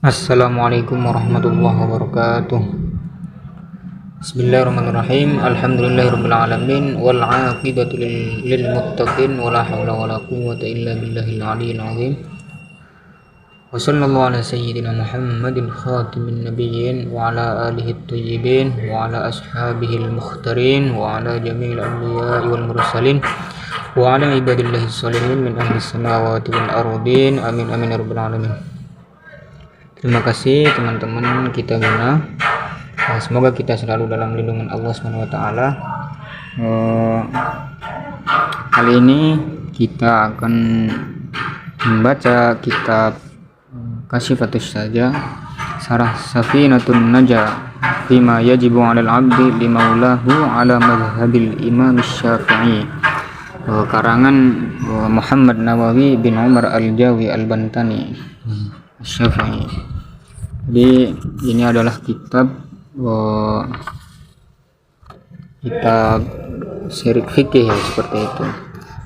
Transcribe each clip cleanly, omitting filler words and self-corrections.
Assalamualaikum warahmatullahi wabarakatuh. Bismillahirrahmanirrahim. Alhamdulillahirabbil alamin wal 'aqibatu lil muttaqin wala haula wala quwwata illa billahil aliyyil azim. Wa sallallahu ala sayyidina Muhammadin khatimin nabiyyin wa ala alihi thayyibin wa ala ashabihil mukhtarin wa ala jami'il anbiya'i wal mursalin wa ala ibadillahi sholihin min ahli samawati wal ardin. Amin amin ya rabbal alamin. Terima kasih teman-teman kita Guna. Semoga kita selalu dalam lindungan Allah SWT. Kali ini kita akan membaca kitab Kasyifatus Saja Syarah Safinatun Najah Fima yajibu 'alal 'abdi limaulahu 'ala madhhabil Imam Syafi'i, karangan Muhammad Nawawi bin Umar Al-Jawi Al-Bantani Syafi'i. Jadi ini adalah kitab syirik fikih ya, seperti itu.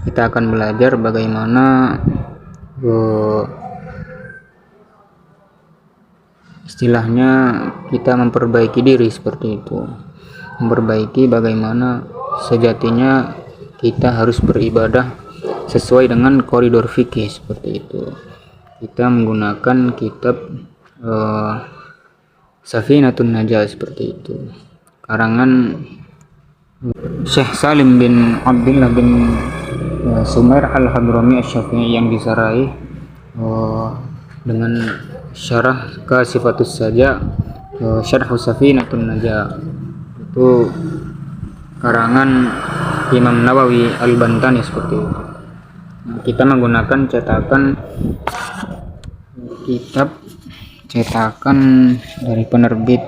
Kita akan belajar bagaimana istilahnya kita memperbaiki diri, seperti itu. Memperbaiki bagaimana sejatinya kita harus beribadah sesuai dengan koridor fikih, seperti itu. Kita menggunakan kitab Safinatun Najah, seperti itu, karangan Syekh Salim bin Abdullah bin Sumair Al-Hadrami Asy-Syafi'i yang disarai dengan syarah Kasyifatus Saja Syarh Safinatun Najah, itu karangan Imam Nawawi Al-Bantani, seperti itu. Kita menggunakan cetakan dari penerbit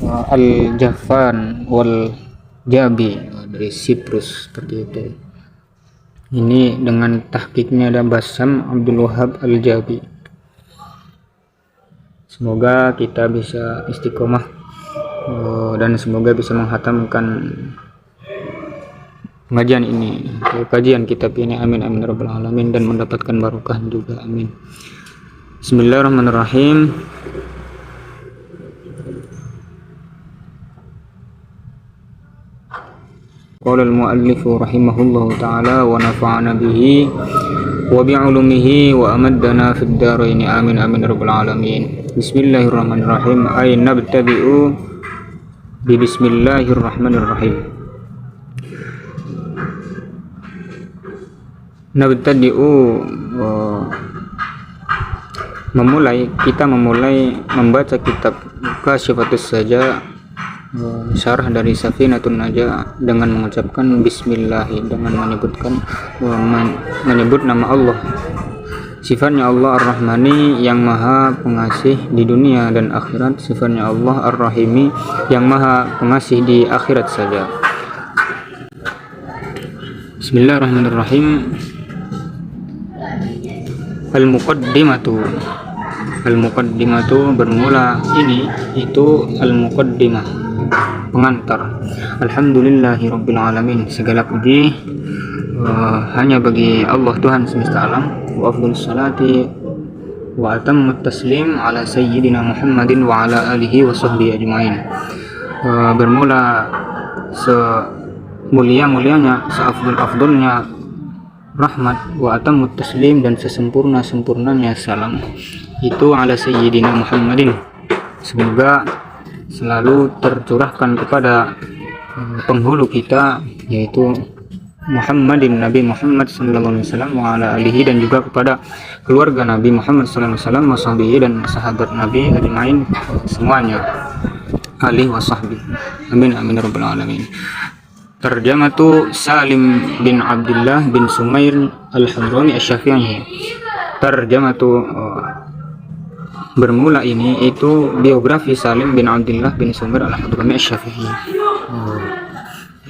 Al-Jaffan wal Jabi dari Siprus, seperti itu. Ini dengan tahqiqnya ada Bassam Abdul Wahab Al-Jabi. Semoga kita bisa istiqomah dan semoga bisa menghatamkan pengajian ini, kajian kitab ini. Amin amin rabbal alamin, dan mendapatkan barokah juga. Amin. Bismillahirrahmanirrahim. Qala al-muallif rahimahullahu ta'ala wa nafa'ana bihi wa bi'ulumihi wa amaddana fid dharain. Amin amin rabbal alamin. Bismillahirrahmanirrahim. Ay nabtadi'u bi bismillahirrahmanirrahim. Nabtadi'u kita memulai membaca kitab Kasyifatus Saja syarah dari Safinatun Najah dengan mengucapkan bismillah, dengan menyebut nama Allah. Sifatnya Allah Ar-Rahmani yang maha pengasih di dunia dan akhirat, sifatnya Allah Ar-Rahimi yang maha pengasih di akhirat saja. Bismillahirrahmanirrahim. Al-Muqaddimatu bermula ini itu Al-Muqaddimah, pengantar. Alhamdulillahirabbil alamin, segala puji hanya bagi Allah Tuhan semesta alam. Wa afdhalus salati wa atammut taslim ala sayyidina Muhammadin wa ala alihi wa sahbihi ajmain. Bermula semulia-mulianya, seafdal-afdalnya rahmat, wa atammut taslim, dan sesempurna-sempurnanya salam, itu ala sayyidina Muhammadin, semoga selalu tercurahkan kepada penghulu kita, yaitu Muhammadin, Nabi Muhammad sallallahu alaihi wasallam, wa ala alihi, dan juga kepada keluarga Nabi Muhammad sallallahu alaihi wasallam, wa sahbihi, dan sahabat Nabi ajmain semuanya, alihi wa sahbihi. Amin amin rabbal alamin. Tarjamatu Salim bin Abdullah bin Sumair Al-Hadrami Asy-Syafi'i. Tarjamatu bermula ini itu biografi Salim bin Abdullah bin Sumair Al-Hadrami Asy-Syafi'i.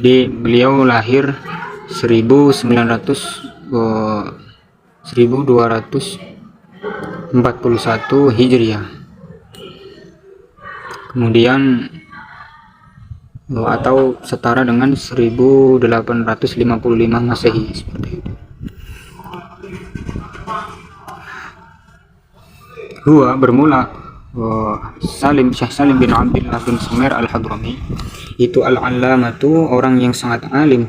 Jadi beliau lahir 1241 Hijriah. Kemudian atau setara dengan 1855 Masehi, seperti itu. bermula Syekh Salim bin Abdullah bin Sumair al-Hadrami itu al-allamatu, orang yang sangat alim,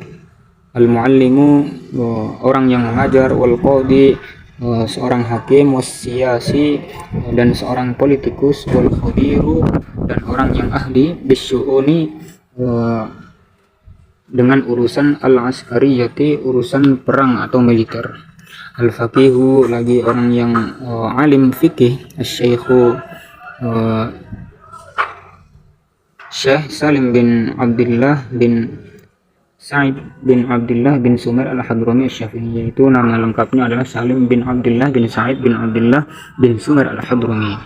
al-muallimu, orang yang mengajar, wal qadi, seorang hakim, wassiyasi, dan seorang politikus, wal khabiru, dan orang yang ahli, bisyu'uni, dengan urusan al-askariyati, urusan perang atau militer, al-faqihu, lagi orang yang alim fikih, asy-syaikhu, Syekh Salim bin Abdullah bin Sa'id bin Abdullah bin Sumair al-Hadrami asy-Syafi'i, yaitu nama lengkapnya adalah Salim bin Abdullah bin Sa'id bin Abdullah bin Sumair al-Hadrami.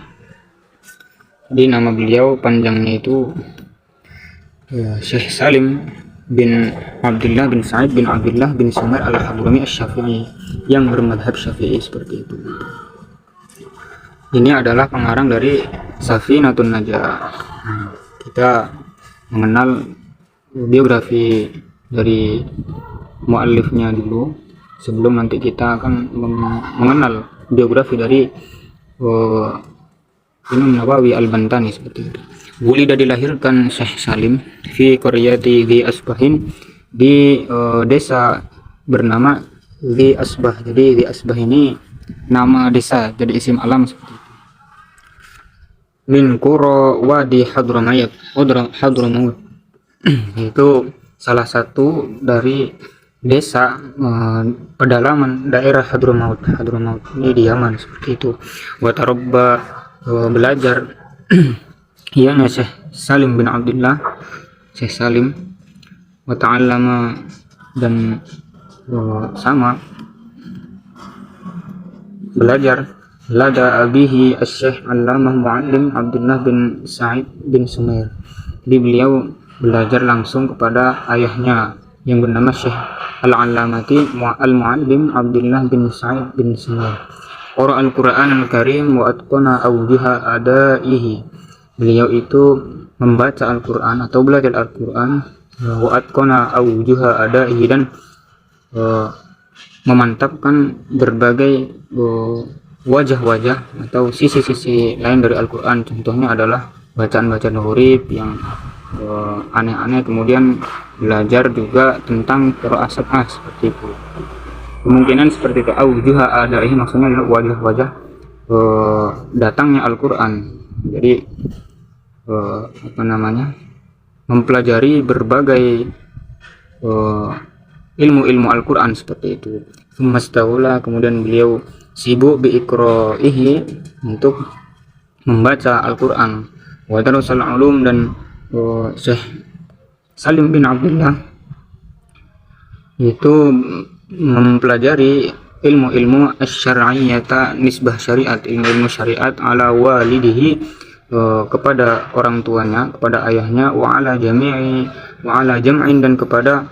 Jadi nama beliau panjangnya itu Syekh Salim bin Abdullah bin Sa'id bin Abdullah bin Sumair al-Hadrami asy-Syafi'i, yang bermadhab Syafi'i seperti itu. Ini adalah pengarang dari Safinatun Najah. Kita mengenal biografi dari muallifnya dulu sebelum nanti kita akan mengenal biografi dari Imam Nawawi al-Bantani seperti itu. Wulida, dilahirkan Syekh Salim fi qaryati Dhi Asbahin, di desa bernama Dhi Asbah. Jadi Dhi Asbah ini nama desa, jadi isim alam seperti itu. Min qura wadi Hadramaut, itu salah satu dari desa pedalaman daerah Hadramaut ini di Yaman seperti itu. Wa tarabba, belajar ianya Syekh Salim bin Abdullah, Syekh Salim, wa ta'allama, dan sama belajar lada abihi asy-Syekh Allamah Muallim Abdullah bin Sa'id bin Sumair. Jadi beliau belajar langsung kepada ayahnya yang bernama Syekh Al-Allamati Al-Muallim Abdullah bin Sa'id bin Sumair. Qara al-Qur'an al-Karim wa atqana awjuha adaihi. Beliau itu membaca Al-Qur'an atau belajar Al-Qur'an, wa atqana awjuha adaihi, dan memantapkan berbagai wajah-wajah atau sisi-sisi lain dari Al-Quran. Contohnya adalah bacaan-bacaan huruf yang aneh-aneh, kemudian belajar juga tentang qiraah sab'ah seperti itu. Kemungkinan seperti itu. Aujuha adaihi maksudnya adalah wajah-wajah datangnya Al-Quran. Jadi mempelajari berbagai ilmu-ilmu Al-Quran seperti itu. Sumastaula, kemudian beliau sibuk biiqra'ihi, untuk membaca Al-Quran. Wa darasal ulum, dan Syekh Salim bin Abdullah itu mempelajari ilmu-ilmu asy-syar'iyyata, nisbah syariat, ilmu-ilmu syariat, ala walidihi, kepada orang tuanya, kepada ayahnya, wa ala jam'in, dan kepada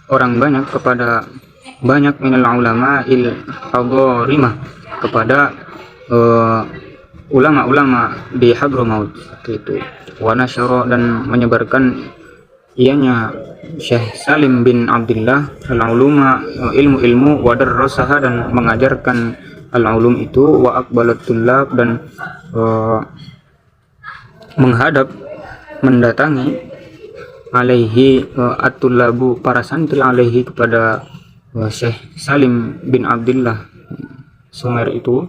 orang banyak, kepada banyak minal ulama il hadharimah, kepada ulama-ulama di Hadramaut itu. Wa nasyara, dan menyebarkan ianya Syekh Salim bin Abdullah al-uluma, ilmu-ilmu, wa darrasaha, dan mengajarkan al-ulum itu, wa aqbalat tullab, dan mendatangi alaihi at-tullabu, para santri, alaihi, kepada Syekh Salim bin Abdullah Sumair itu,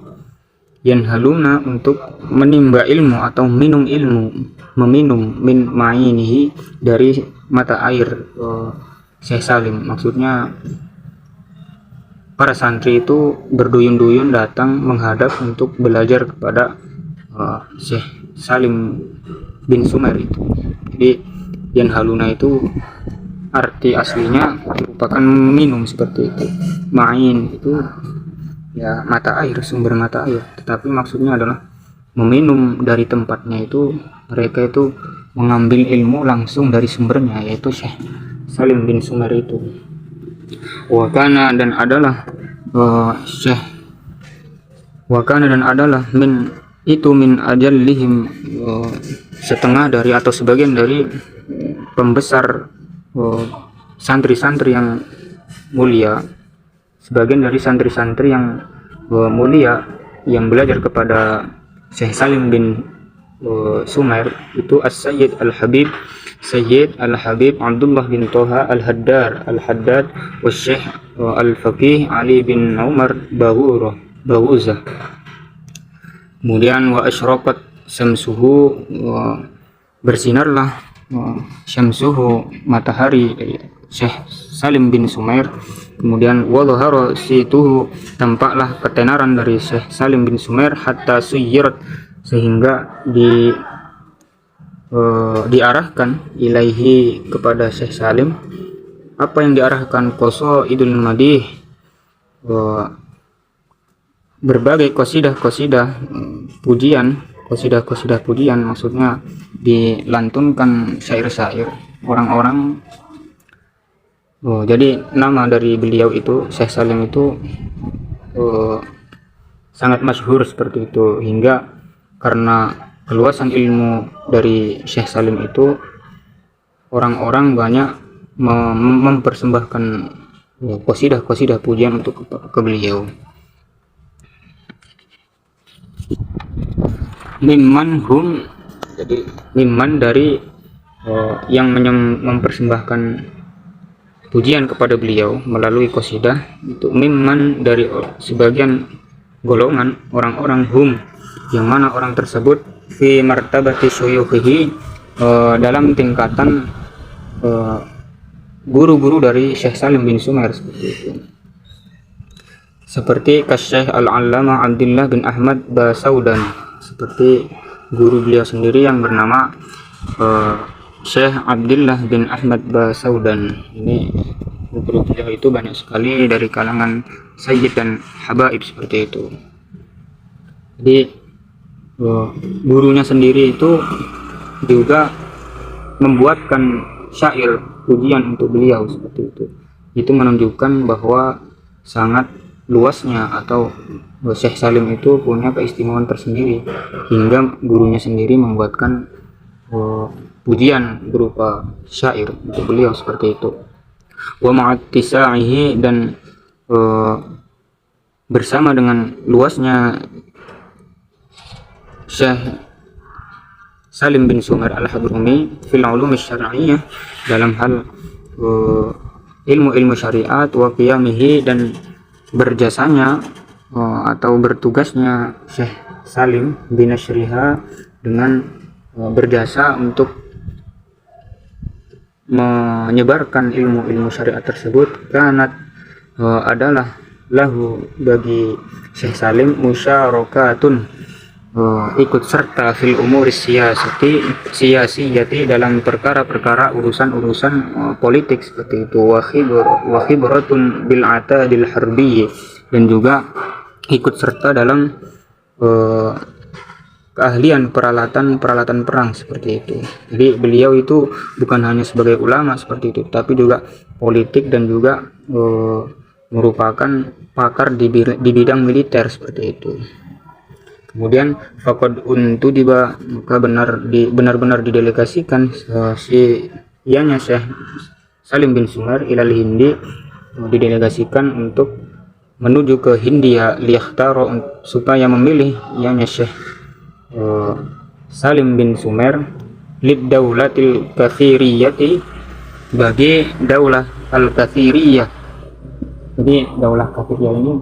yanhaluna, untuk menimba ilmu atau minum ilmu, meminum min ma'inihi, dari mata air Syekh Salim. Maksudnya para santri itu berduyun-duyun datang menghadap untuk belajar kepada Syekh Salim bin Sumair itu. Jadi yanhaluna itu arti aslinya merupakan minum seperti itu. Ma'in itu ya mata air, sumber mata air, tetapi maksudnya adalah meminum dari tempatnya itu. Mereka itu mengambil ilmu langsung dari sumbernya, yaitu Syekh Salim bin Sumair itu. Wakana, dan adalah min ajallihim, setengah dari atau sebagian dari pembesar santri-santri yang mulia, sebagian dari santri-santri yang mulia, yang belajar kepada Syekh Salim bin Sumair itu As-Sayyid Al-Habib Abdullah bin Toha Al-Haddad wa Syekh Al-Faqih Ali bin Umar Bawuzah. Kemudian wa asyraqat syamsuhu, bersinarlah syamsuhu, matahari Syekh Salim bin Sumair. Kemudian wa dhahara situhu, tampaklah ketenaran dari Syekh Salim bin Sumair, hatta suyirat, sehingga diarahkan ilaihi, kepada Syekh Salim. Apa yang diarahkan? Qasaidul madih, berbagai qasidah pujian, maksudnya dilantunkan syair-syair orang-orang. Jadi nama dari beliau itu, Syekh Salim itu sangat masyhur seperti itu, hingga karena keluasan ilmu dari Syekh Salim itu, orang-orang banyak mempersembahkan qasidah pujian untuk ke beliau. Mimman hum, jadi mimman dari yang mempersembahkan pujian kepada beliau melalui qasidah itu, mimman dari sebagian golongan orang-orang, hum yang mana orang tersebut, fi martabati syuyukhihi, dalam tingkatan guru-guru dari Syekh Salim bin Sumair, seperti itu. Seperti Syekh Al-Allamah Abdullah bin Ahmad Basaudan, seperti guru beliau sendiri yang bernama Syekh Abdullah bin Ahmad Basaudan. Ini guru beliau itu banyak sekali dari kalangan sayyid dan habaib, seperti itu. Jadi gurunya sendiri itu juga membuatkan syair pujian untuk beliau, seperti itu. Itu menunjukkan bahwa sangat luasnya atau Syekh Salim itu punya keistimewaan tersendiri, hingga gurunya sendiri membuatkan pujian berupa syair untuk beliau, seperti itu. Wa ma'attisa'ihi, dan bersama dengan luasnya Syekh Salim bin Sumair Al-Hadrami fil ulum syar'iyyah, dalam hal ilmu-ilmu syariat, wa qiyamihi, dan berjasanya atau bertugasnya Syekh Salim bin Syriha dengan berjasa untuk menyebarkan ilmu-ilmu syariat tersebut. Kanat, adalah lahu, bagi Syekh Salim, musyarakatun, ikut serta fil umuri siyasiyati, dalam perkara-perkara urusan politik, seperti itu. Wa khibratun bil atadil harbi, dan juga ikut serta dalam keahlian peralatan perang, seperti itu. Jadi beliau itu bukan hanya sebagai ulama seperti itu, tapi juga politik dan juga merupakan pakar di bidang militer, seperti itu. Kemudian faqad untudiba, maka benar-benar didelegasikan ianya Syekh Salim bin Sumair ilal Hindi, didelegasikan untuk menuju ke Hindia, liyakhtaro, supaya memilih ianya Syekh Salim bin Sumair lid daulatil kathiriyati, bagi daulah al-kathiriyah. Jadi daulah kathiriyah ini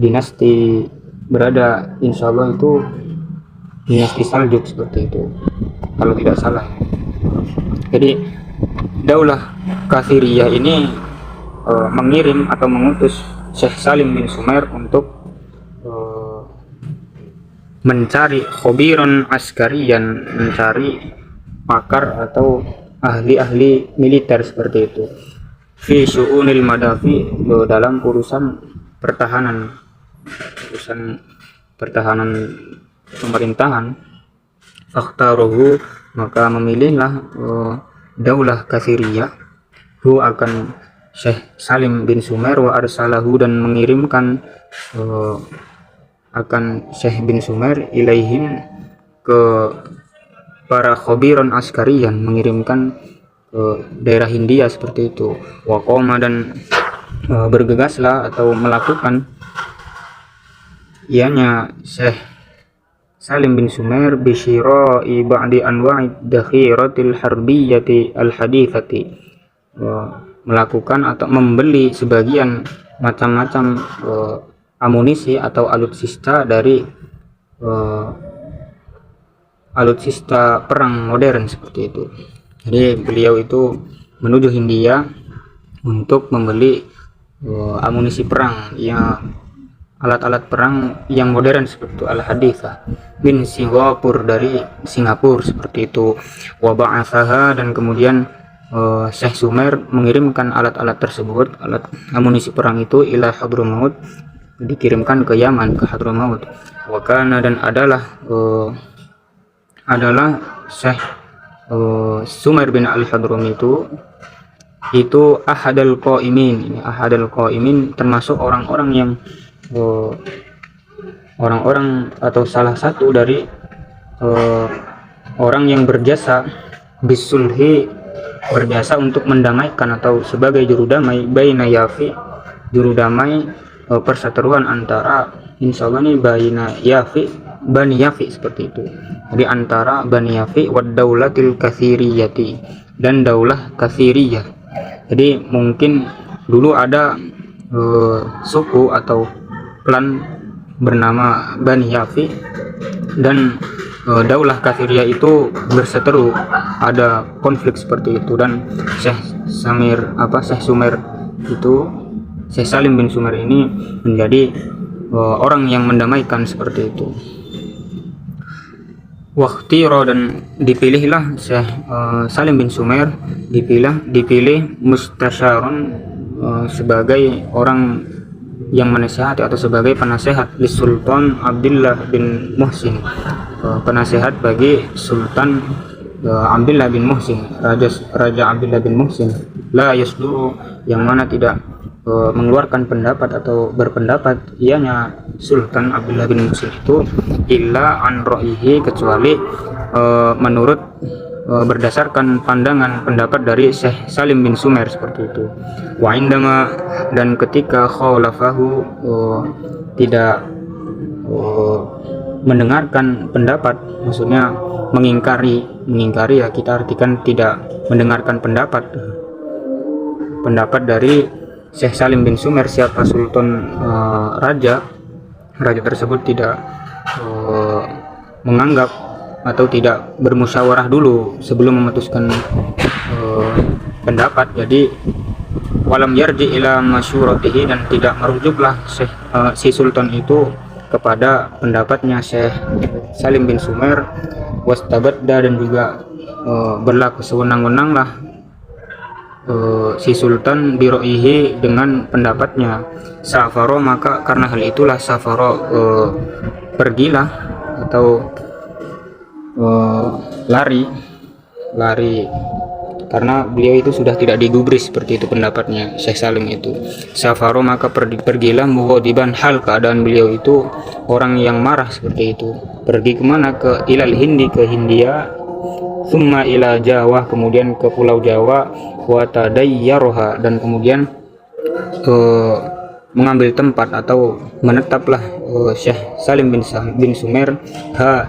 dinasti, berada insyaallah itu dinasti Saljuk, seperti itu kalau tidak salah. Jadi daulah Kathiriyah ini mengirim atau mengutus Syekh Salim bin Sumair untuk mencari khobiron askarian, mencari pakar atau ahli-ahli militer, seperti itu. Fi syu'unil madafi, dalam urusan pertahanan pemerintahan. Fakhtaruhu, maka memilihlah daulah Kathiriyah hu, akan Syekh Salim bin Sumair, wa arsalahu, dan mengirimkan akan Syekh bin Sumair ilaihim, ke para khobiron askarian, mengirimkan ke daerah Hindia, seperti itu. Wa qoma, dan bergegaslah atau melakukan ianya Syekh Salim bin Sumer bisyira'i ba'di anwa'id dakhiratil harbiyyati al-hadithati, melakukan atau membeli sebagian macam-macam amunisi atau alutsista dari alutsista perang modern seperti itu. Jadi beliau itu menuju Hindia untuk membeli amunisi perang, ya alat-alat perang yang modern seperti itu, al-haditha min Singapura, dari Singapura seperti itu. Wa ba'atsaha, dan kemudian Syekh Sumer mengirimkan alat-alat tersebut, alat amunisi perang itu, ila Hadramaut, dikirimkan ke Yaman, ke Hadramaut. Wa kana, dan adalah Syekh Sumer bin al-Hadrami itu ahadal qaimin. Ahadal qaimin termasuk orang-orang yang orang-orang atau salah satu dari orang yang berjasa bisulhi, berjasa untuk mendamaikan atau sebagai juru damai, baina yafi, juru damai perseteruan antara, insyaallah ini baina yafi, Bani Yafi seperti itu. Jadi antara Bani Yafi wad daulatil katsiriyati, dan daulah katsiriyah. Jadi mungkin dulu ada suku atau klan bernama Bani Yafi, dan daulah katsiriyah itu berseteru, ada konflik seperti itu, dan Syekh Sumer itu, Syekh Salim bin Sumer ini menjadi orang yang mendamaikan seperti itu. Waktiro, dan dipilihlah Syekh Salim bin Sumer, dipilih mustasyarun, sebagai orang yang menasihati atau sebagai penasehat di Sultan Abdullah bin Muhsin, penasehat bagi Sultan Abdullah bin Muhsin, Raja Abdullah bin Muhsin, la yasduru, yang mana tidak mengeluarkan pendapat atau berpendapat ianya Sultan Abdullah bin Muhsin itu illa an ra'yihi, kecuali menurut berdasarkan pandangan pendapat dari Syekh Salim bin Sumer seperti itu. Wa indama, dan ketika khalafahu, tidak mendengarkan pendapat, maksudnya mengingkari ya, kita artikan tidak mendengarkan pendapat dari Syekh Salim bin Sumer, siapa Sultan raja tersebut tidak menganggap atau tidak bermusyawarah dulu sebelum memutuskan pendapat. Jadi walam yarji ila masyuratihi, dan tidak merujuklah si Sultan itu kepada pendapatnya Syekh Salim bin Sumer, wastabadda, dan juga berlaku sewenang-wenanglah si Sultan biro'ihi, dengan pendapatnya. Safaro, maka karena hal itulah safaro, pergilah atau lari, karena beliau itu sudah tidak digubris seperti itu pendapatnya Syekh Salim itu. Safaro, maka pergilah mughadiban, hal keadaan beliau itu orang yang marah seperti itu. Pergi kemana? Ke ilal Hindi, ke Hindia, summa ila Jawa, kemudian ke Pulau Jawa, wa tadayyaroha, dan kemudian mengambil tempat atau menetaplah Syekh Salim bin Sumer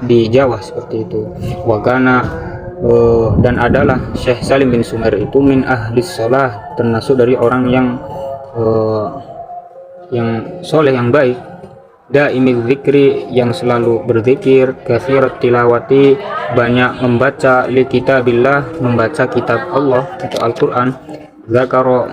di Jawa seperti itu. Wakana, dan adalah Syekh Salim bin Sumer itu min ahlis sholah, termasuk dari orang yang soleh, yang baik, daimil zikri, yang selalu berzikir, katsirat tilawati, banyak membaca, li kitabillah, membaca kitab Allah atau Al-Quran. Zakaro,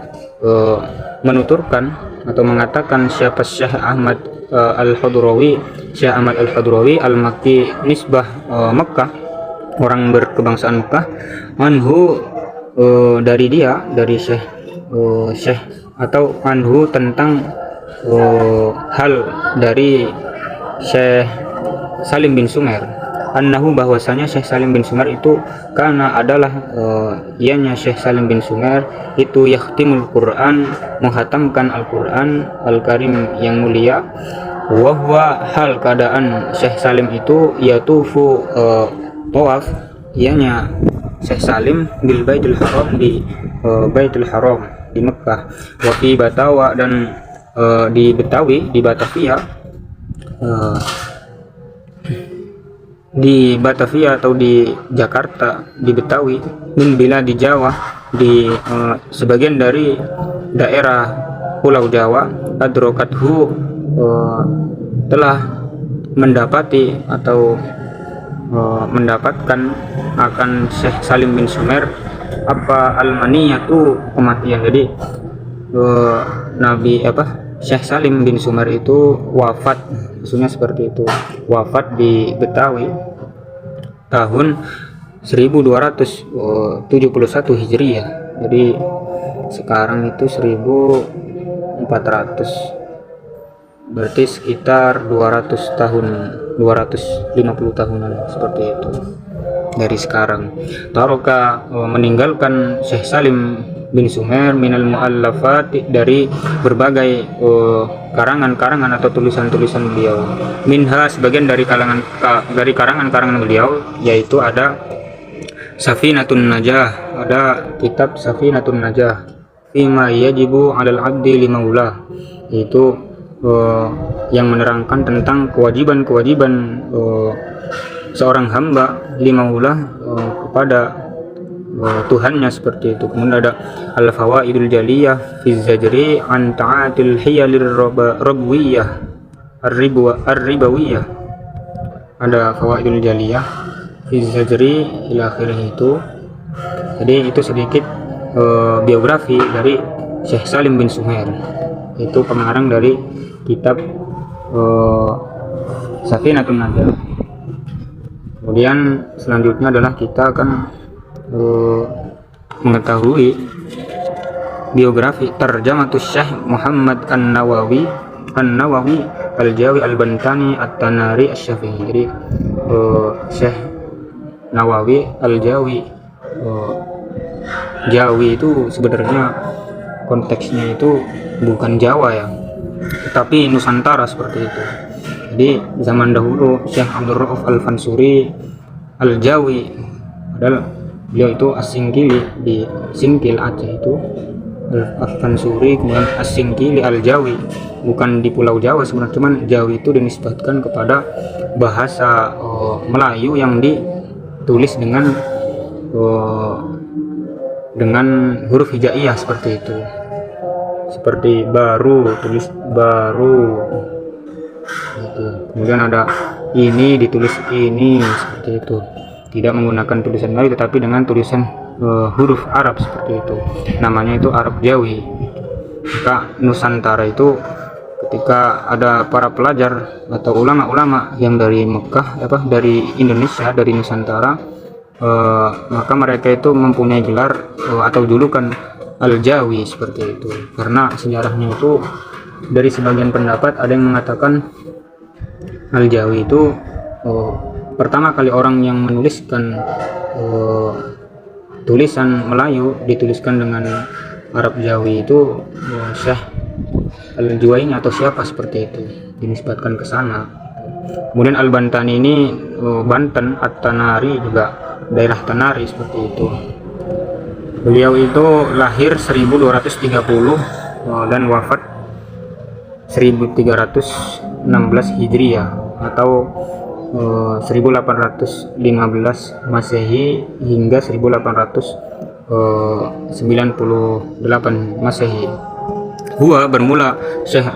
menuturkan atau mengatakan siapa Syekh Ahmad Al-Hadrawi, Syekh Ahmad Al-Hadrawi Al-Makki, nisbah Mekah, orang berkebangsaan Mekah, anhu, dari dia, dari Syekh atau anhu, tentang hal dari Syekh Salim bin Sumer, annahu, bahwasanya Syekh Salim bin Sumer itu karena adalah ianya Syekh Salim bin Sumer itu yakhtimul Quran, menghatamkan Al-Quran Al-Karim yang mulia. Wahwa, hal keadaan Syekh Salim itu yatufu tawaf, ianya Syekh Salim bil Baitul Haram, di Baitul Haram di Mekah, wa fi Batawa, dan di Betawi, di Batavia, eh, di Batavia atau di Jakarta, di Betawi, min bila di Jawa, di sebagian dari daerah Pulau Jawa, adrokathu telah mendapati atau mendapatkan akan Syekh Salim bin Sumer apa almaniyatu, kematian. Jadi Nabi Syekh Salim bin Sumer itu wafat, maksudnya seperti itu, wafat di Betawi tahun 1271 Hijriah. Jadi sekarang itu 1400, berarti sekitar 200 tahun, 250 tahunan seperti itu dari sekarang. Taroka meninggalkan Syekh Salim bin Sumer minal muallafat, dari berbagai karangan-karangan atau tulisan-tulisan beliau. Minha, sebagian dari karangan-karangan beliau, yaitu ada Safinatun Najah, ada kitab Safinatun Najah, fima yajibu 'alal 'abdi limaula, yaitu yang menerangkan tentang kewajiban-kewajiban seorang hamba limaula kepada Tuhannya, seperti itu. Kemudian ada Al-Fawaidul Jaliyah fi Zajri an ta'atil hiyalir rabwiyah ar-ribawiyah. Ada Fawaidul Jaliyah fi Zajri ila akhirih itu. Jadi itu sedikit biografi dari Syekh Salim bin Sumer, itu pengarang dari kitab Safinatun Najah. Kemudian selanjutnya adalah kita akan mengetahui biografi Tarjamatus Syekh Muhammad An-Nawawi Al-Jawi Al-Bantani At-Tanari Asy-Syafi'i. Jadi Syekh Nawawi Al-Jawi, Jawi itu sebenarnya konteksnya itu bukan Jawa ya, tetapi Nusantara, seperti itu. Jadi zaman dahulu Syekh Abdul Rauf Al-Fansuri Al-Jawi, padahal beliau itu As-Singkili di Singkil Aceh itu Al-Fansuri, kemudian As-Singkili Al-Jawi, bukan di Pulau Jawa sebenarnya, cuman Jawi itu dinisbatkan kepada bahasa Melayu yang ditulis dengan huruf hijaiyah, seperti itu. Seperti baru, tulis baru gitu. Kemudian ada ini ditulis ini, seperti itu. Tidak menggunakan tulisan Melayu tetapi dengan tulisan huruf Arab, seperti itu. Namanya itu Arab Jawi. Maka Nusantara itu ketika ada para pelajar atau ulama-ulama yang dari Mekah, dari Indonesia, dari Nusantara, maka mereka itu mempunyai gelar atau julukan Al-Jawi, seperti itu. Karena sejarahnya itu dari sebagian pendapat ada yang mengatakan Al-Jawi itu pertama kali orang yang menuliskan tulisan Melayu dituliskan dengan Arab Jawi itu Syekh Al-Juwaini atau siapa, seperti itu, dinisbatkan ke sana. Kemudian Al-Bantani ini Banten, At-Tanari juga daerah Tanari, seperti itu. Beliau itu lahir 1230 dan wafat 1316 Hijriah atau 1815 Masehi hingga 1898 Masehi. Huwa bermula Syekh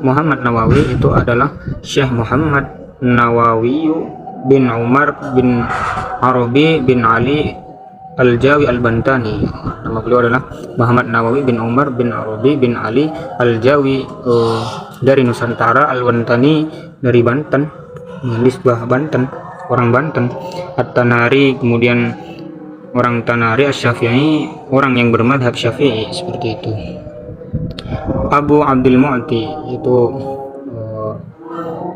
Muhammad Nawawi itu adalah Syekh Muhammad Nawawi bin Umar bin Arabi bin Ali Al-Jawi Al-Bantani. Nama beliau adalah Muhammad Nawawi bin Umar bin Arabi bin Ali Al-Jawi, dari Nusantara, Al-Bantani dari Banten, nisbah Banten, orang Banten. At-Tanari, kemudian orang Tanari, Asy-Syafi'i, orang yang bermadhab Syafi'i, seperti itu. Abu Abdul Mu'ti itu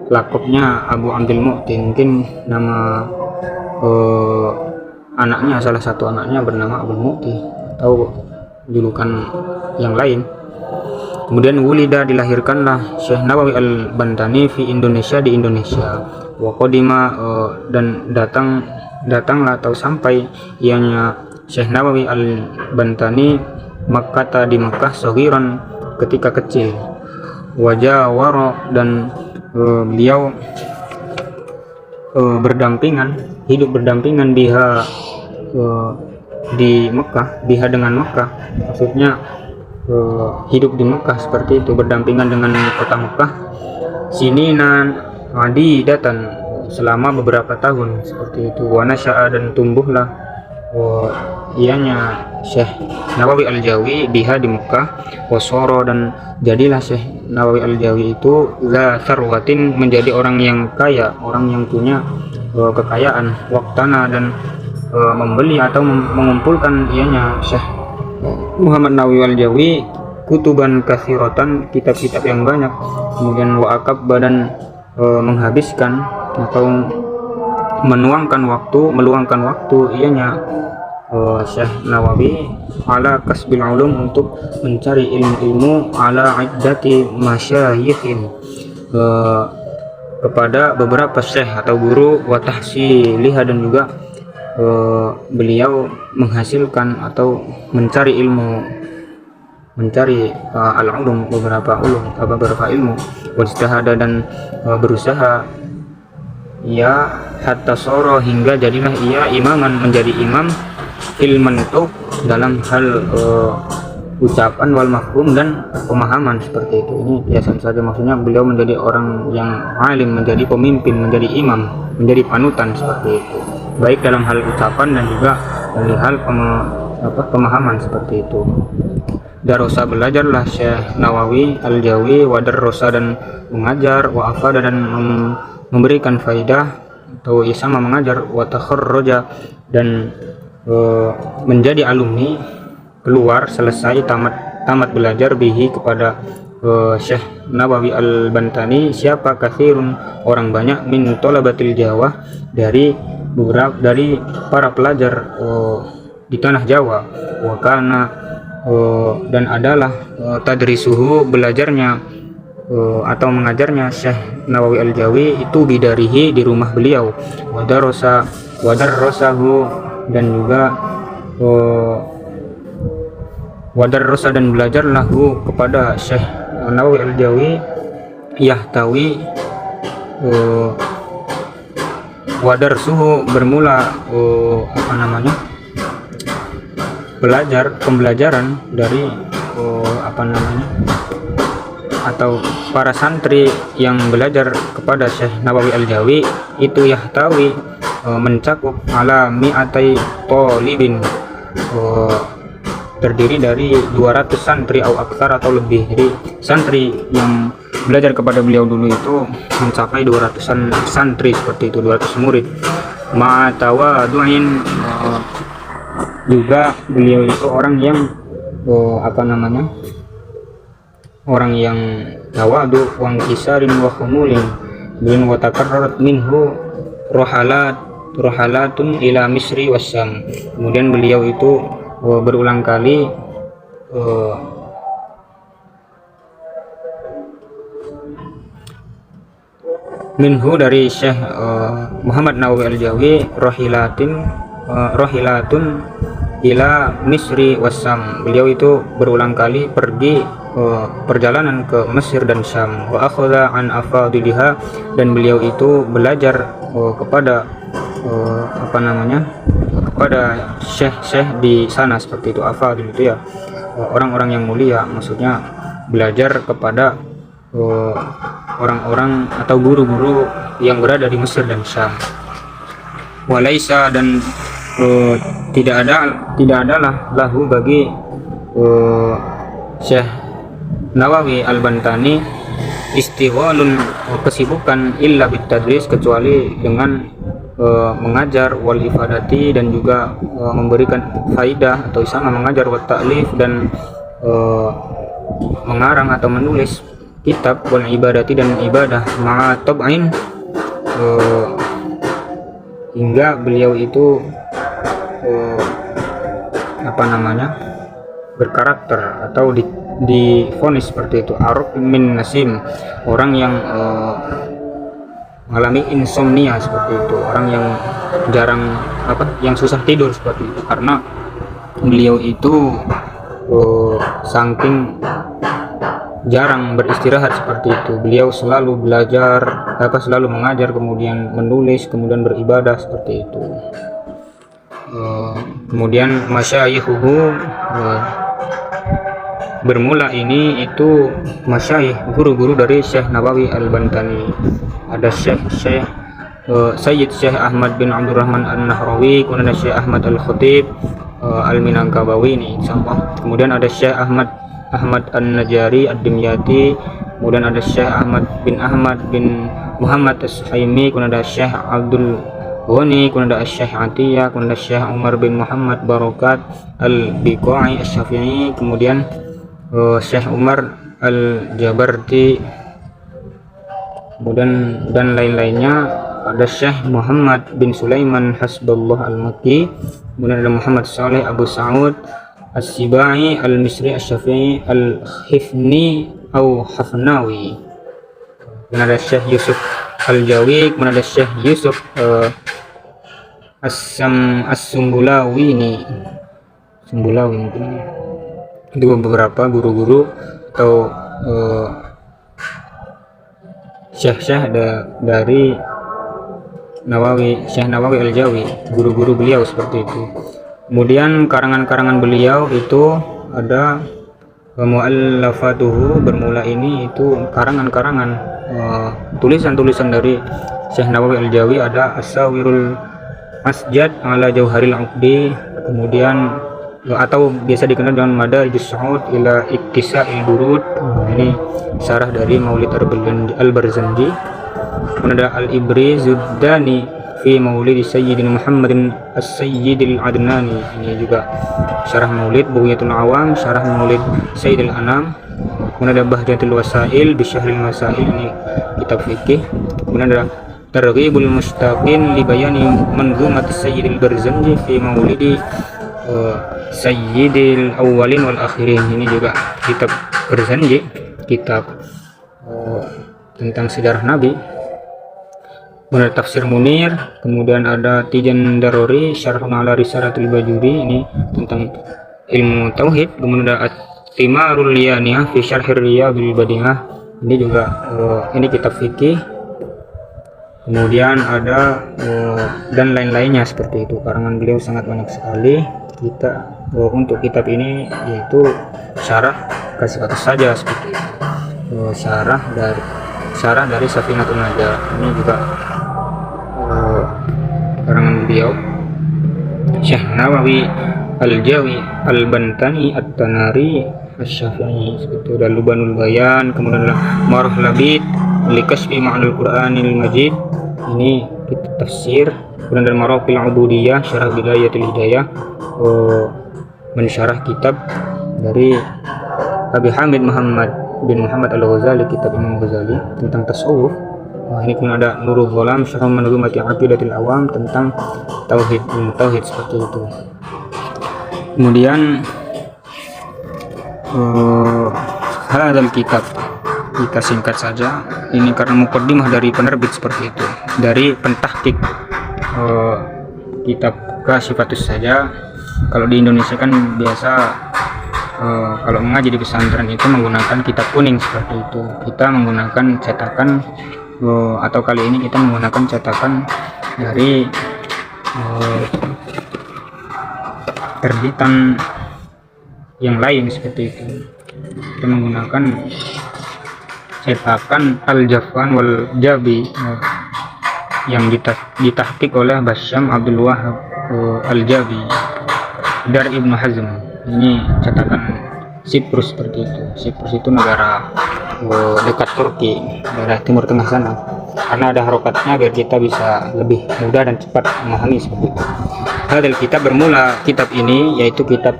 lakopnya Abu Abdul Mu'ti, mungkin nama anaknya, salah satu anaknya bernama Abu Mu'ti atau julukan yang lain. Kemudian wulida, dilahirkanlah Syekh Nawawi Al-Bantani di Indonesia. Wa qadima, dan datanglah atau sampai ianya Syekh Nawawi Al-Bantani Makkah, di Makkah, saghiran ketika kecil. Wajawara, dan beliau hidup berdampingan biha di Mekah, biha dengan Mekah, maksudnya hidup di Mekah seperti itu, berdampingan dengan kota Mekah, sininan adidatan, selama beberapa tahun seperti itu. Wa nasya'a, dan tumbuhlah ianya Syekh Nawawi Al-Jawi biha di Mekah, wasoro, dan jadilah Syekh Nawawi Al-Jawi itu za sarwatin, menjadi orang yang kaya, orang yang punya kekayaan, waktana, dan membeli atau mengumpulkan ianya Syekh Muhammad Nawawi Al-Jawi kutuban katsiratan, kitab-kitab yang banyak. Kemudian wa akabba, dan menghabiskan atau meluangkan waktu ianya Syekh Nawawi ala kasbil ulum, untuk mencari ilmu-ilmu, ala iddati masyayikhin, kepada beberapa syekh atau guru, wa tahsiliha, dan juga beliau menghasilkan atau mencari ilmu, al-ulum, beberapa ilmu, wajtahada, dan berusaha ya hatta soro, hingga jadilah ia imaman, menjadi imam, ilman itu dalam hal ucapan, wal mafhum, dan pemahaman seperti itu. Ini biasa saja, maksudnya beliau menjadi orang yang alim, menjadi pemimpin, menjadi imam, menjadi panutan seperti itu, baik dalam hal ucapan dan juga dari hal pemahaman seperti itu. Darosa, belajarlah Syekh Nawawi Al-Jawi, wa darrosa, dan mengajar, wa afada, dan memberikan faidah atau sama mengajar, wa takharraja, dan menjadi alumni, keluar, selesai, tamat belajar bihi kepada Syekh Nawawi Al-Bantani, siapa kathirun, orang banyak, min thalabatil Jawa, dari para pelajar di tanah Jawa, wa kana, dan adalah tadrisuhu, belajarnya atau mengajarnya Syekh Nawawi Al-Jawi itu bidarihi, di rumah beliau, wadarrosahu, dan juga wadarrosa, dan belajarlah kepada Syekh Nawawi Al-Jawi, yahtawi, wadarsuhu, bermula pembelajaran dari atau para santri yang belajar kepada Syekh Nawawi Al-Jawi itu yahtawi, mencakup ala mi'atai tolibin, terdiri dari 200 santri atau aksar, atau lebih. Jadi santri yang belajar kepada beliau dulu itu mencapai 200-an santri seperti itu, 200 murid. Ma'tawadu'in, juga beliau itu orang yang orang yang tawadu, wa kisarin, wa khumulin, bin wa takarrarat minhu rohalatun ila Misri wasyam. Kemudian beliau itu berulang kali minhu, dari Syekh Muhammad Nawawi Al-Jawi, rohilatun ila Misri wasyam. Beliau itu berulang kali pergi perjalanan ke Mesir dan Syam. Wa akhadha an afadiliha, dan beliau itu belajar kepada kepada syekh-syekh di sana seperti itu. Afadil itu ya orang-orang yang mulia, maksudnya belajar kepada orang-orang atau guru-guru yang berada di Mesir dan Syam. Walaisa, dan tidak adalah lahu bagi Syekh Nawawi Al-Bantani istighlalun, kesibukan, illa bitadris, kecuali dengan mengajar, wal ifadati, dan juga memberikan faidah atau sama mengajar, wa ta'lif, dan mengarang atau menulis kitab, wal ibadati, dan ibadah, ma'a tab'in, hingga beliau itu berkarakter atau divonis seperti itu, arok min nasim, orang yang mengalami insomnia seperti itu, orang yang jarang yang susah tidur seperti itu, karena beliau itu saking jarang beristirahat seperti itu. Beliau selalu belajar, selalu mengajar, kemudian menulis, kemudian beribadah seperti itu. Kemudian masyayikhuhu, bermula ini itu masyayikh, guru-guru dari Syekh Nawawi Al-Bantani. Ada Sayyid Syekh Ahmad bin Abdurrahman An-Nahrawi, kemudian ada Syekh Ahmad Al-Khatib Al-Minangkabawi ini insyaallah. Kemudian ada Syekh Ahmad An-Najari Ad-Dimyati, kemudian ada Syekh Ahmad bin Muhammad As-Suhaimi, kemudian ada Syekh Abdul Ghani, kemudian ada Syekh Atiyah, kemudian ada Syekh Umar bin Muhammad Barokat Al-Biqai Asy-Syafi'i, kemudian Syekh Umar Al-Jabarti, kemudian dan lain-lainnya. Ada Syekh Muhammad bin Sulaiman Hasbullah Al-Makki, kemudian ada Muhammad Saleh Abu Sa'ud As-Sibai Al-Misri Asy-Syafi'i Al-Hifni atau Hafnawi, kemudian ada Syekh Yusuf Al-Jawi, kemudian ada Syekh Yusuf As-Sumbulawi ini, Sumbulawi mungkin. Itu beberapa guru-guru atau syekh-syekh dari Syekh Nawawi Al-Jawi, guru-guru beliau seperti itu. Kemudian karangan-karangan beliau itu ada mu'allafatuhu, bermula ini itu karangan-karangan, tulisan-tulisan dari Syekh Nawawi Al-Jawi. Ada As-Sawirul Masjad ala Jauharil Uqdi, kemudian atau biasa dikenal dengan Madarijus Su'ud ila Iktisa'il Burud, ini syarah dari Maulid Al-Barzanji. Kemudian ada Al-Ibrizuddani fi Maulid Sayyidina Muhammadin As-Sayyidil Adnani, ini juga syarah Maulid. Bughyatul Awam, syarah Maulid Sayyidil Anam. Kemudian ada Bahjatul Wasail bi Syahril Masail, ini kitab fikih. Kemudian ada Targhibul Mustaqin li Bayani Manzumat Sayyidil Barzanji fi Maulidi Sayyidil Awwalin wal Akhirin, ini juga kitab Barzanji, kitab tentang sejarah Nabi. Kemudian ada Tafsir Munir, kemudian ada Tijan Daruri Syarhun ala Risalatul Bajuri, ini tentang ilmu tauhid. Kemudian ada At-Timarul Liyaniyah fi Syarhir Riyadil Badi'ah, ini juga ini kitab fikih. Kemudian ada dan lain-lainnya seperti itu. Karangan beliau sangat banyak sekali. Untuk kitab ini yaitu syarah kasih atas saja seperti itu. Syarah dari Safinatul Najah, ini juga karangan beliau. Syekh Nawawi Al-Jawi Al-Bantani At-Tanari Asy-Syafi'i, seperti itu. Dan Lubanul Bayan, kemudian ada Marah Labid li Kasfi Ma'anil Qur'anil Majid, ini kitab tafsir. Kemudian ada Maraqil Ubudiyah Syarah Bidayatul Hidayah, mensyarah kitab dari Abi Hamid Muhammad bin Muhammad Al-Ghazali, kitab Imam Ghazali tentang tasawuf. Ini kemudian ada Nurul Ghalam Syarh Manzumati Aqidatil Awam, tentang tauhid seperti itu. Kemudian hadal kitab kita singkat saja ini karena mukaddimah dari penerbit seperti itu, dari pentahqiq kitab Kasyifatus saja. Kalau di Indonesia kan biasa kalau mengaji di pesantren itu menggunakan kitab kuning seperti itu. Kita menggunakan cetakan atau kali ini kita menggunakan cetakan dari terbitan yang lain seperti itu. Kita menggunakan cetakan Al-Jafan wal Jabi yang ditahqiq oleh Basyam Abdul Wahab Al-Jabi dari Ibnu Hazm. Ini cetakan Siprus seperti itu. Siprus itu negara dekat Turki, daerah Timur Tengah sana. Karena ada harokatnya biar kita bisa lebih mudah dan cepat memahami seperti itu. Hadal kitab, bermula kitab ini yaitu kitab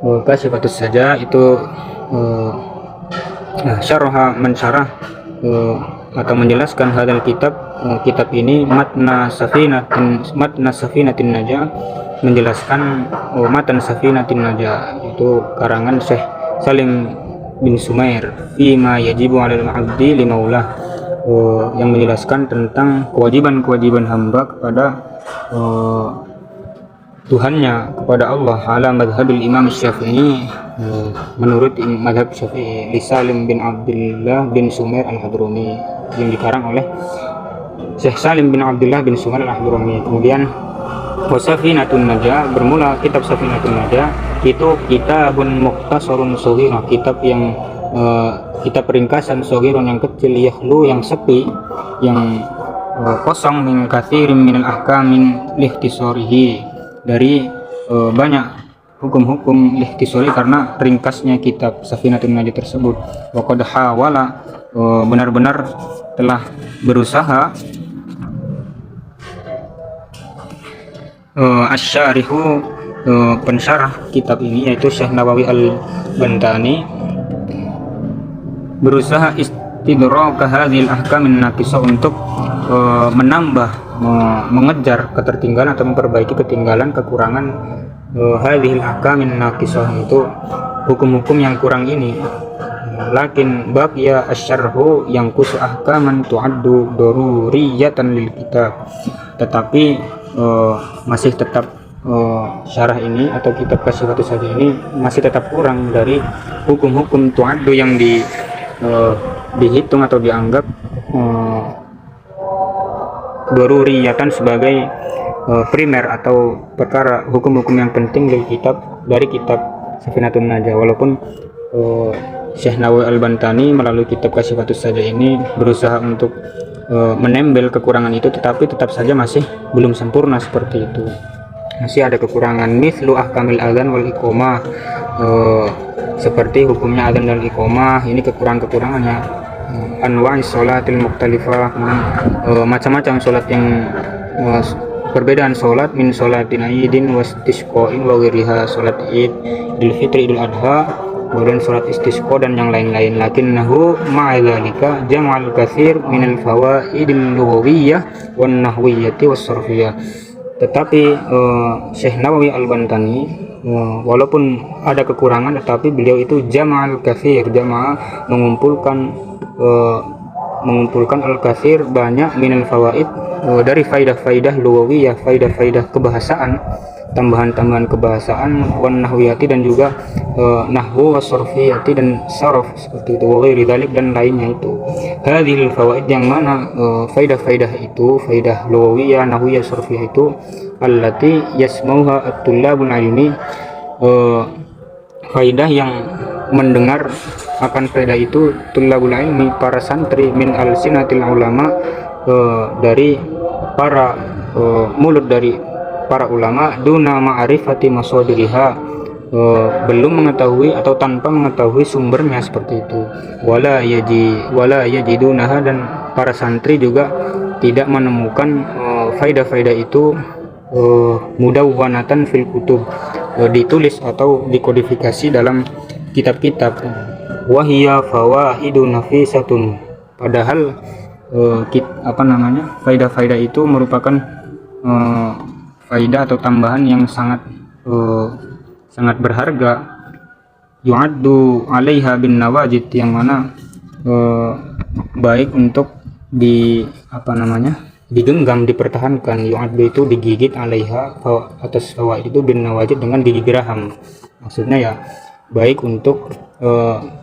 Kasyifatus saja, itu syarah mensyarah atau menjelaskan hadal kitab ini matna safinatin najah, menjelaskan matan safinatin najah, itu karangan Syekh Salim bin Sumair fima yajibu 'alal 'abdi limaulah, yang menjelaskan tentang kewajiban-kewajiban hamba kepada Tuhannya kepada Allah ala madhabil Imam Syafi'i, menurut madhab Syafi'i, li Salim bin Abdullah bin Sumair al-Hadrami, yang dikarang oleh Syekh Salim bin Abdullah bin Sumair al-Hadrami. Kemudian Wasafinatun Najah, bermula kitab Safinatun Najah itu kitabun mukhtasarun shaghirah, kitab yang kitab ringkasan shaghirun yang kecil, yakhlu yang sepi, yang kosong, min katsirin minal ahkamin lihtisarihi, dari banyak hukum-hukum lihtisari karena ringkasnya kitab Safinatun Najah tersebut. Wa qad hawala, benar-benar telah berusaha asy-syarihu, pensyarah kitab ini yaitu Syekh Nawawi al-Bantani, berusaha istidrak hadhil ahkamin naqisah, untuk menambah, mengejar ketertinggalan atau memperbaiki ketinggalan, kekurangan hadhil ahkamin naqisah, itu hukum-hukum yang kurang ini. Lakin baqiya asy-syarhu yang kusu ahkaman tu'addu daruriyatan lil kitab, tetapi masih tetap syarah ini atau kitab Kasyifatus Saja ini masih tetap kurang dari hukum-hukum tu'addu yang dihitung atau dianggap daruriyatan sebagai primer atau perkara hukum-hukum yang penting dari kitab Safinatun Najah. Walaupun Syekh Nawawi al-Bantani melalui kitab Kasyifatus Saja ini berusaha untuk menembel kekurangan itu, tetapi tetap saja masih belum sempurna seperti itu. Masih ada kekurangan. Mithlu ahkamil adzan wal iqamah, seperti hukumnya adzan dan iqamah, ini kekurangannya. Anwa'i sholatil mukhtalifah, macam-macam sholat yang perbedaan sholat, min sholatin aidin wastisqoin wa ghiriha, sholat id, idul fitri, idul adha, kemudian sholat istisqa dan yang lain-lain. Lakinnahu ma'adzalika jam'al katsir minal fawaidil lughawiyyah wan nahwiyyati was sarfiyyah. Tetapi Syekh Nawawi al-Bantani, walaupun ada kekurangan, tetapi beliau itu jama'al katsir, jamaah mengumpulkan al-katsir, banyak, minal fawaid, dari faidah-faidah lughawiyah, faidah-faidah kebahasaan, tambahan-tambahan kebahasaan, wan nahwiyati, dan juga nahwu was sarfiyati, dan sarf seperti itu, wa ghairi dzalik, dan lainnya itu. Hadhil fawaid, yang mana faidah-faidah itu, faidah lughawiyah, nahwiyah, sarfiyah itu, allati yasmauha at-tullabul ilmi, faidah yang mendengar akan faedah itu tullabul ilmi, para santri, min al-sinatil ulama, dari para mulut dari para ulama, duna ma'rifati masodiriha, belum mengetahui atau tanpa mengetahui sumbernya seperti itu. Wala yajidunaha, dan para santri juga tidak menemukan faedah-faedah itu mudawwanatan fil kutub, ditulis atau dikodifikasi dalam kitab-kitab. Wahiyya fawaidu nafisatun, padahal faidah-faidah itu merupakan faidah atau tambahan yang sangat berharga. Yu'addu 'alaiha bin nawajid, yang mana baik untuk digenggam, dipertahankan. Yu'addu itu digigit, 'alaiha atas fawaid itu, bin nawajid dengan gigi geraham. Maksudnya ya baik untuk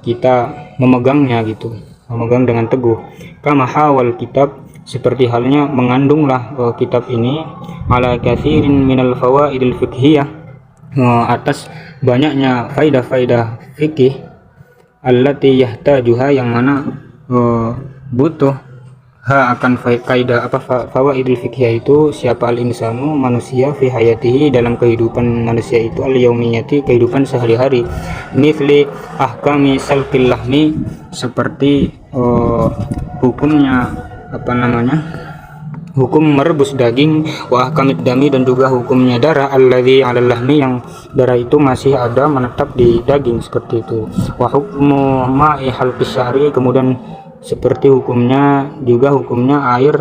kita memegangnya gitu, memegang dengan teguh. Kama hawal kitab, seperti halnya mengandunglah kitab ini, ala katsirin minal fawaidil fiqhiyah, atas banyaknya faidah-faidah fikih, allati yahtajuha, yang mana butuh akan kaidah fawaidil fiqhiyah itu siapa al-insanu, manusia, fi hayatihi, dalam kehidupan manusia itu, al-yaumiyati, kehidupan sehari-hari. Mithli ahkami salqil lahmi, seperti hukumnya hukum merebus daging, wa ahkamid dami, dan juga hukumnya darah, alladzi 'alal lahmi, yang darah itu masih ada menetap di daging, seperti itu. Wa hukmu ma'i halqis sya'ri, kemudian seperti hukumnya air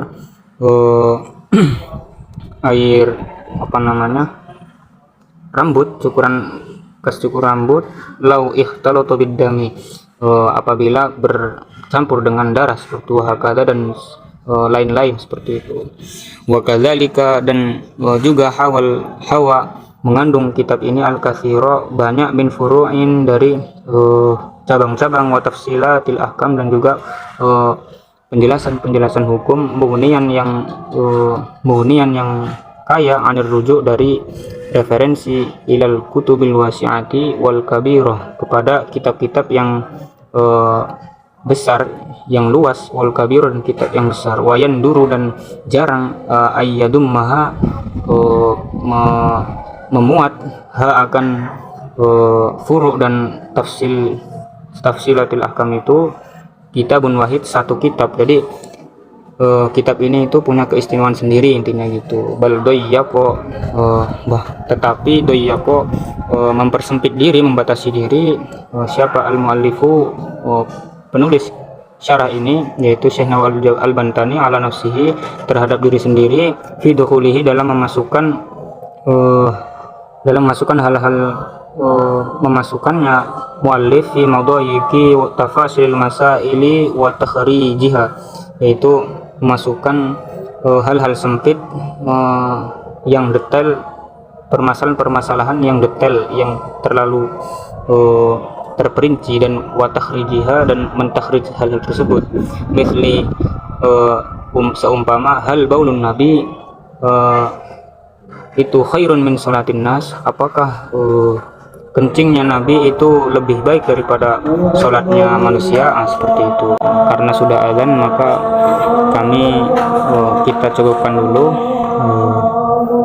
rambut, cukur rambut, lau ikhtalata biddami, apabila bercampur dengan darah, seperti wahakada, dan lain-lain seperti itu. Wa kadzalika, dan juga hawa mengandung kitab ini al-katsira banyak min furu'in dari cabang-cabang, wa tafsilatil ahkam dan juga penjelasan-penjelasan hukum, munian yang kaya, anir rujuk dari referensi ilal kutubil wasi'ati wal kabirah, kepada kitab-kitab yang besar, yang luas, wal kabirah dan kitab yang besar, wayan duru dan jarang ayyadum maha memuat akan furu' dan tafsilatil ahkam itu kitabun wahid, satu kitab. Jadi kitab ini itu punya keistimewaan sendiri intinya gitu. Bal doyyapo tetapi doyyapo mempersempit diri, membatasi diri siapa al-muallifu penulis syarah ini, yaitu Syekh Nawawi Al-Bantani ala nafsihi, terhadap diri sendiri, fi dukhulihi dalam memasukkan hal-hal memasukkannya muallif fi mawdu'i tafasil masaili wa takhrijiha, yaitu memasukkan hal-hal sempit yang detail, permasalahan-permasalahan yang detail, yang terlalu terperinci, dan wa takhrijiha dan mentakhrij hal tersebut. Misli seumpama hal baulun nabi itu khairun min salatin nas, apakah kencingnya Nabi itu lebih baik daripada sholatnya manusia, seperti itu. Karena sudah azan, maka kita cukupkan dulu.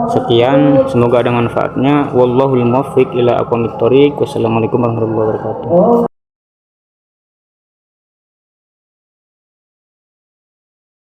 Sekian, semoga ada manfaatnya. Wallahul muwaffiq ila aqwamit thoriq. Wassalamualaikum warahmatullahi wabarakatuh.